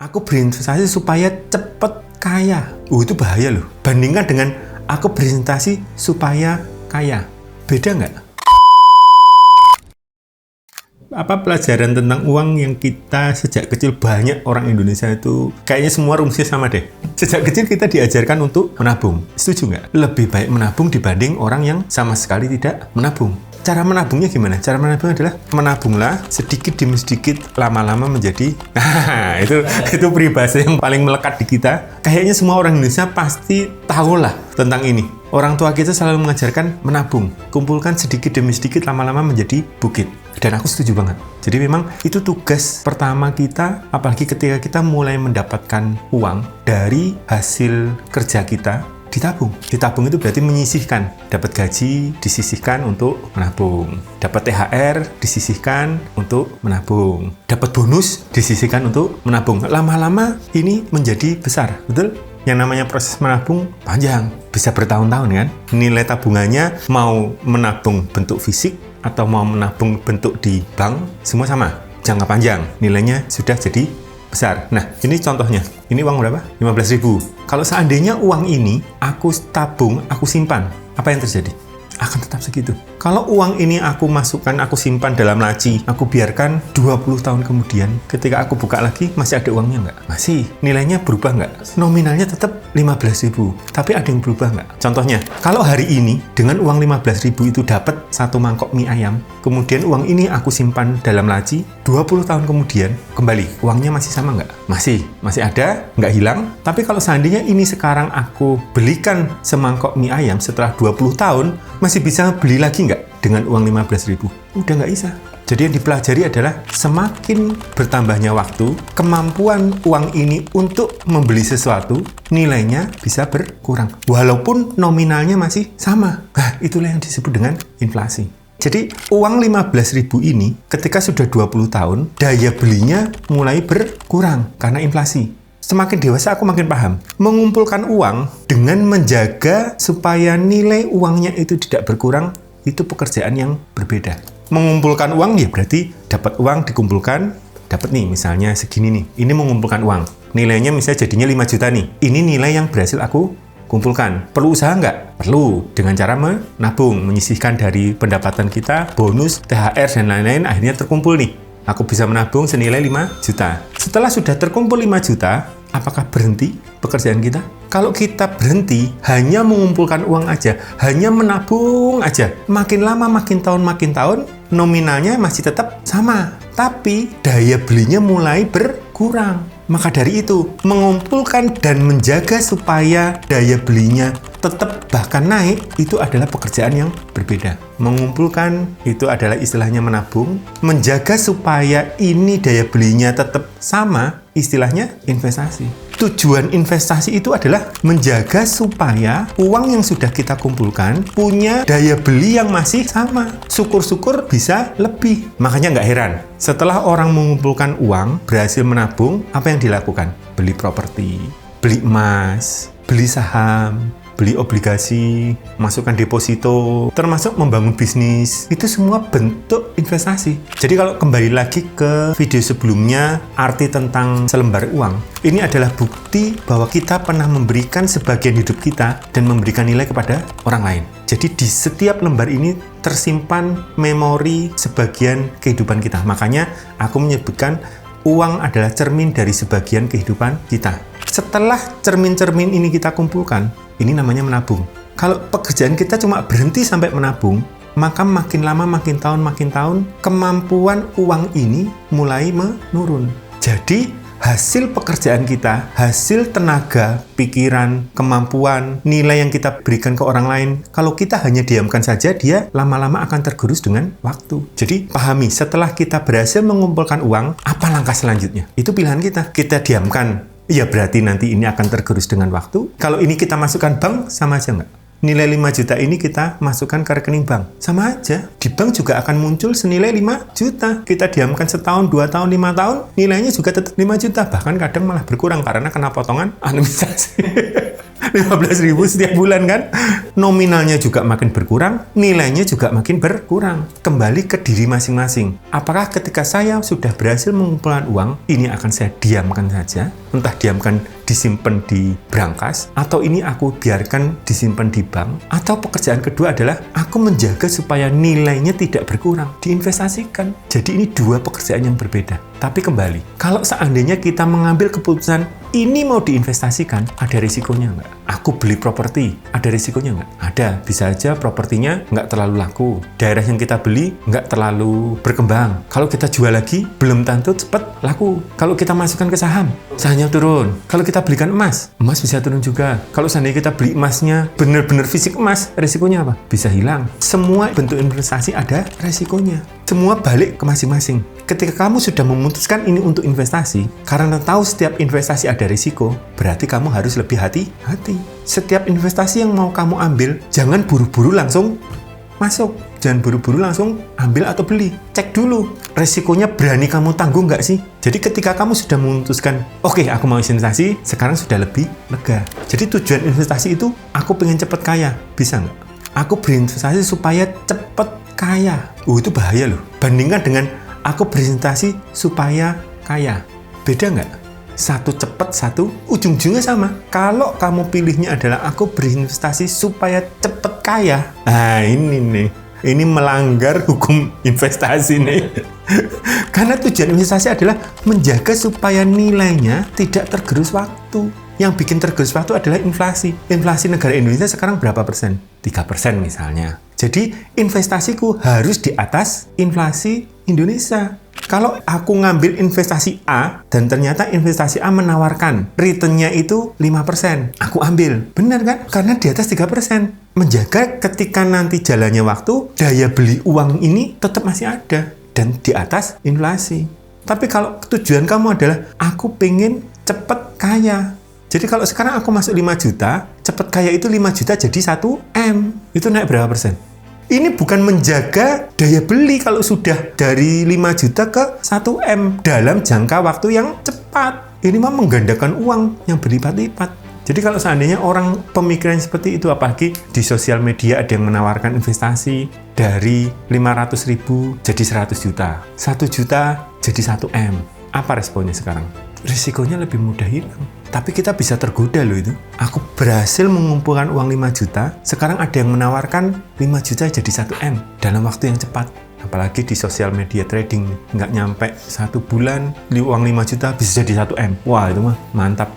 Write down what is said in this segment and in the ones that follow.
Aku berinvestasi supaya cepet kaya. Itu bahaya loh. Bandingkan dengan aku berinvestasi supaya kaya. Beda nggak? Apa pelajaran tentang uang yang kita sejak kecil banyak orang Indonesia itu kayaknya semua rumusnya sama deh. Sejak kecil kita diajarkan untuk menabung. Setuju nggak? Lebih baik menabung dibanding orang yang sama sekali tidak menabung. Cara menabungnya gimana? Cara menabung adalah menabunglah sedikit demi sedikit, lama-lama menjadi itu peribahasa yang paling melekat di kita. Kayaknya semua orang Indonesia pasti tahu lah tentang ini. Orang tua kita selalu mengajarkan menabung, kumpulkan sedikit demi sedikit, lama-lama menjadi bukit. Dan aku setuju banget. Jadi memang itu tugas pertama kita, apalagi ketika kita mulai mendapatkan uang dari hasil kerja kita. Ditabung. Ditabung itu berarti menyisihkan. Dapat gaji, disisihkan untuk menabung. Dapat THR, disisihkan untuk menabung. Dapat bonus, disisihkan untuk menabung. Lama-lama ini menjadi besar, betul? Yang namanya proses menabung panjang, bisa bertahun-tahun kan? Nilai tabungannya mau menabung bentuk fisik atau mau menabung bentuk di bank, semua sama. Jangka panjang, nilainya sudah jadi besar. Nah, ini contohnya. Ini uang berapa? 15.000. Kalau seandainya uang ini aku tabung, aku simpan, apa yang terjadi? Akan tetap segitu. Kalau uang ini aku masukkan, aku simpan dalam laci, aku biarkan 20 tahun kemudian, ketika aku buka lagi, masih ada uangnya nggak? Masih. Nilainya berubah nggak? Nominalnya tetap 15.000. Tapi ada yang berubah nggak? Contohnya, kalau hari ini dengan uang 15.000 itu dapat satu mangkok mie ayam, kemudian uang ini aku simpan dalam laci, 20 tahun kemudian, kembali, uangnya masih sama nggak? Masih ada, nggak hilang. Tapi kalau seandainya ini sekarang aku belikan semangkok mie ayam setelah 20 tahun, masih bisa beli lagi nggak dengan uang 15.000? Udah nggak bisa. Jadi yang dipelajari adalah semakin bertambahnya waktu, kemampuan uang ini untuk membeli sesuatu, nilainya bisa berkurang. Walaupun nominalnya masih sama. Nah, itulah yang disebut dengan inflasi. Jadi uang 15.000 ini ketika sudah 20 tahun, daya belinya mulai berkurang karena inflasi. Semakin dewasa aku makin paham. Mengumpulkan uang dengan menjaga supaya nilai uangnya itu tidak berkurang, itu pekerjaan yang berbeda. Mengumpulkan uang ya berarti dapat uang dikumpulkan, dapat nih misalnya segini nih. Ini mengumpulkan uang. Nilainya misalnya jadinya 5 juta nih. Ini nilai yang berhasil aku kumpulkan. Perlu usaha nggak? Perlu. Dengan cara menabung, menyisihkan dari pendapatan kita, bonus, THR, dan lain-lain, akhirnya terkumpul nih. Aku bisa menabung senilai 5 juta. Setelah sudah terkumpul 5 juta, apakah berhenti pekerjaan kita? Kalau kita berhenti, hanya mengumpulkan uang aja, hanya menabung aja, makin lama, makin tahun, nominalnya masih tetap sama. Tapi daya belinya mulai berkurang. Maka dari itu, mengumpulkan dan menjaga supaya daya belinya tetap bahkan naik, itu adalah pekerjaan yang berbeda. Mengumpulkan itu adalah istilahnya menabung, menjaga supaya ini daya belinya tetap sama, istilahnya investasi. Tujuan investasi itu adalah menjaga supaya uang yang sudah kita kumpulkan punya daya beli yang masih sama. Syukur-syukur bisa lebih. Makanya nggak heran, setelah orang mengumpulkan uang, berhasil menabung, apa yang dilakukan? Beli properti, beli emas, beli saham, beli obligasi, masukkan deposito, termasuk membangun bisnis. Itu semua bentuk investasi. Jadi kalau kembali lagi ke video sebelumnya, arti tentang selembar uang, ini adalah bukti bahwa kita pernah memberikan sebagian hidup kita dan memberikan nilai kepada orang lain. Jadi di setiap lembar ini tersimpan memori sebagian kehidupan kita. Makanya aku menyebutkan uang adalah cermin dari sebagian kehidupan kita. Setelah cermin-cermin ini kita kumpulkan, ini namanya menabung. Kalau pekerjaan kita cuma berhenti sampai menabung, maka makin lama, makin tahun, kemampuan uang ini mulai menurun. Jadi, hasil pekerjaan kita, hasil tenaga, pikiran, kemampuan, nilai yang kita berikan ke orang lain, kalau kita hanya diamkan saja, dia lama-lama akan tergerus dengan waktu. Jadi, pahami, setelah kita berhasil mengumpulkan uang, apa langkah selanjutnya? Itu pilihan kita. Kita diamkan, ya berarti nanti ini akan tergerus dengan waktu. Kalau ini kita masukkan bank, sama aja nggak? Nilai 5 juta ini kita masukkan ke rekening bank. Sama aja, di bank juga akan muncul senilai 5 juta. Kita diamkan setahun, 2 tahun, 5 tahun, nilainya juga tetap 5 juta. Bahkan kadang malah berkurang karena kena potongan administrasi. 15.000 setiap bulan kan. Nominalnya juga makin berkurang, nilainya juga makin berkurang. Kembali ke diri masing-masing. Apakah ketika saya sudah berhasil mengumpulkan uang, ini akan saya diamkan saja? Entah diamkan disimpan di brankas, atau ini aku biarkan disimpan di bank, atau pekerjaan kedua adalah aku menjaga supaya nilainya tidak berkurang, diinvestasikan. Jadi ini dua pekerjaan yang berbeda. Tapi kembali, kalau seandainya kita mengambil keputusan ini mau diinvestasikan, ada risikonya nggak? Aku beli properti, ada risikonya nggak? Ada, bisa aja propertinya nggak terlalu laku. Daerah yang kita beli nggak terlalu berkembang. Kalau kita jual lagi, belum tentu cepat laku. Kalau kita masukkan ke saham, sahamnya turun. Kalau kita belikan emas bisa turun juga. Kalau seandainya kita beli emasnya benar-benar fisik emas, risikonya apa? Bisa hilang. Semua bentuk investasi ada risikonya. Semua balik ke masing-masing. Ketika kamu sudah memutuskan ini untuk investasi, karena tahu setiap investasi ada risiko, berarti kamu harus lebih hati-hati. Setiap investasi yang mau kamu ambil, jangan buru-buru langsung masuk. Jangan buru-buru langsung ambil atau beli. Cek dulu, resikonya berani kamu tanggung nggak sih? Jadi ketika kamu sudah memutuskan, oke, aku mau investasi, sekarang sudah lebih lega. Jadi tujuan investasi itu, aku pengen cepet kaya. Bisa nggak? Aku berinvestasi supaya cepet kaya. Itu bahaya loh. Bandingkan dengan aku berinvestasi supaya kaya. Beda nggak? Satu cepet, satu ujung-ujungnya sama. Kalau kamu pilihnya adalah aku berinvestasi supaya cepet kaya. Nah ini nih. Ini melanggar hukum investasi nih. Karena tujuan investasi adalah menjaga supaya nilainya tidak tergerus waktu. Yang bikin tergerus waktu adalah inflasi. Inflasi negara Indonesia sekarang berapa persen? 3% misalnya. Jadi investasiku harus di atas inflasi Indonesia. Kalau aku ngambil investasi A dan ternyata investasi A menawarkan return-nya itu 5%, aku ambil. Benar kan? Karena di atas 3%. Menjaga ketika nanti jalannya waktu, daya beli uang ini tetap masih ada dan di atas inflasi. Tapi kalau tujuan kamu adalah aku pengen cepet kaya. Jadi kalau sekarang aku masuk 5 juta, cepet kaya itu 5 juta jadi 1M. Itu naik berapa persen? Ini bukan menjaga daya beli kalau sudah dari 5 juta ke 1M dalam jangka waktu yang cepat. Ini mah menggandakan uang yang berlipat-lipat. Jadi kalau seandainya orang pemikiran seperti itu, apalagi di sosial media ada yang menawarkan investasi dari 500.000 jadi 100 juta. 1 juta jadi 1M. Apa responnya sekarang? Risikonya lebih mudah hilang. Tapi kita bisa tergoda loh itu. Aku berhasil mengumpulkan uang 5 juta, sekarang ada yang menawarkan 5 juta jadi 1M dalam waktu yang cepat. Apalagi di sosial media trading, nggak nyampe 1 bulan, uang 5 juta bisa jadi 1M. Wah itu mah mantap.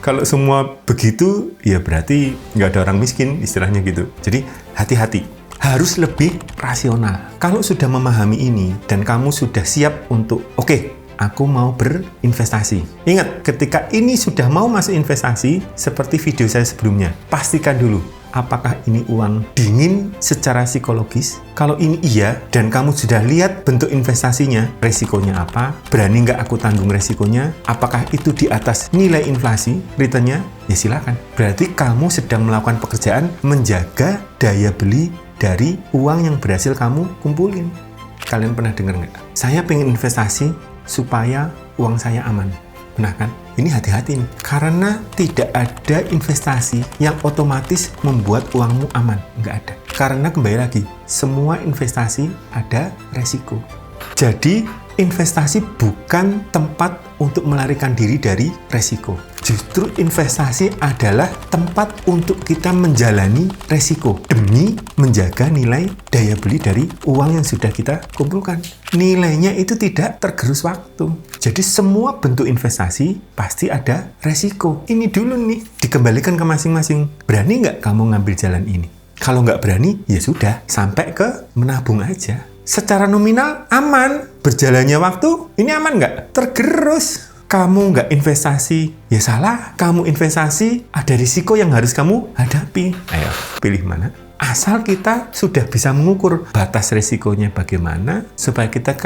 Kalau semua begitu, ya berarti nggak ada orang miskin, istilahnya gitu. Jadi hati-hati. Harus lebih rasional. Kalau sudah memahami ini, dan kamu sudah siap untuk, oke, aku mau berinvestasi. Ingat, ketika ini sudah mau masuk investasi, seperti video saya sebelumnya, pastikan dulu, apakah ini uang dingin secara psikologis? Kalau ini iya, dan kamu sudah lihat bentuk investasinya, resikonya apa? Berani nggak aku tanggung resikonya? Apakah itu di atas nilai inflasi, returnnya? Ya silakan. Berarti kamu sedang melakukan pekerjaan menjaga daya beli dari uang yang berhasil kamu kumpulin. Kalian pernah dengar nggak? Saya pengen investasi supaya uang saya aman. Benar kan? Ini hati-hati nih. Karena tidak ada investasi yang otomatis membuat uangmu aman. Nggak ada. Karena kembali lagi, semua investasi ada resiko. Jadi, investasi bukan tempat untuk melarikan diri dari resiko. Justru investasi adalah tempat untuk kita menjalani resiko demi menjaga nilai daya beli dari uang yang sudah kita kumpulkan. Nilainya itu tidak tergerus waktu. Jadi semua bentuk investasi pasti ada resiko. Ini dulu nih, dikembalikan ke masing-masing. Berani nggak kamu ngambil jalan ini? Kalau nggak berani, ya sudah, sampai ke menabung aja. Secara nominal aman, berjalannya waktu, ini aman nggak? Tergerus. Kamu nggak investasi, ya salah. Kamu investasi, ada risiko yang harus kamu hadapi. Ayo, pilih mana? Asal kita sudah bisa mengukur batas risikonya bagaimana, supaya kita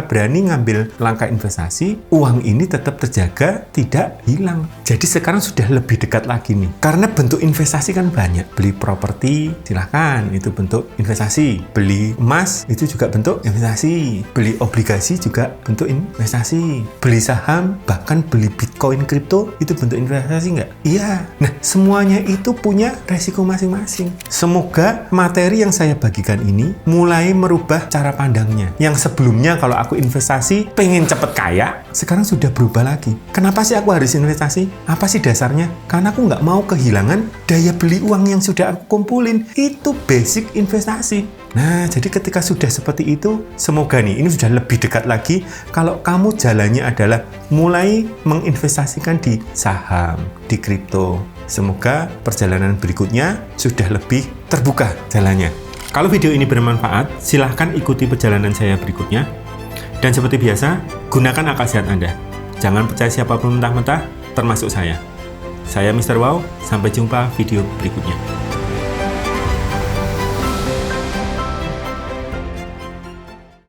berani ngambil langkah investasi, uang ini tetap terjaga, tidak hilang. Jadi sekarang sudah lebih dekat lagi nih. Karena bentuk investasi kan banyak. Beli properti, silahkan, itu bentuk investasi. Beli emas, itu juga bentuk investasi. Beli obligasi juga bentuk investasi. Beli saham, bahkan beli bitcoin, kripto, itu bentuk investasi nggak? Iya. Nah, semuanya itu punya resiko masing-masing. Semoga materi yang saya bagikan ini mulai merubah cara pandangnya. Yang sebelumnya kalau aku investasi pengen cepet kaya, sekarang sudah berubah lagi. Kenapa sih aku harus investasi? Apa sih dasarnya? Karena aku nggak mau kehilangan daya beli uang yang sudah aku kumpulin. Itu basic investasi. Nah, jadi ketika sudah seperti itu, semoga nih, ini sudah lebih dekat lagi kalau kamu jalannya adalah mulai menginvestasikan di saham, di kripto. Semoga perjalanan berikutnya sudah lebih terbuka jalannya. Kalau video ini bermanfaat, silahkan ikuti perjalanan saya berikutnya. Dan seperti biasa, gunakan akal sehat Anda. Jangan percaya siapapun mentah-mentah, termasuk saya. Saya Mr. Wow, sampai jumpa video berikutnya.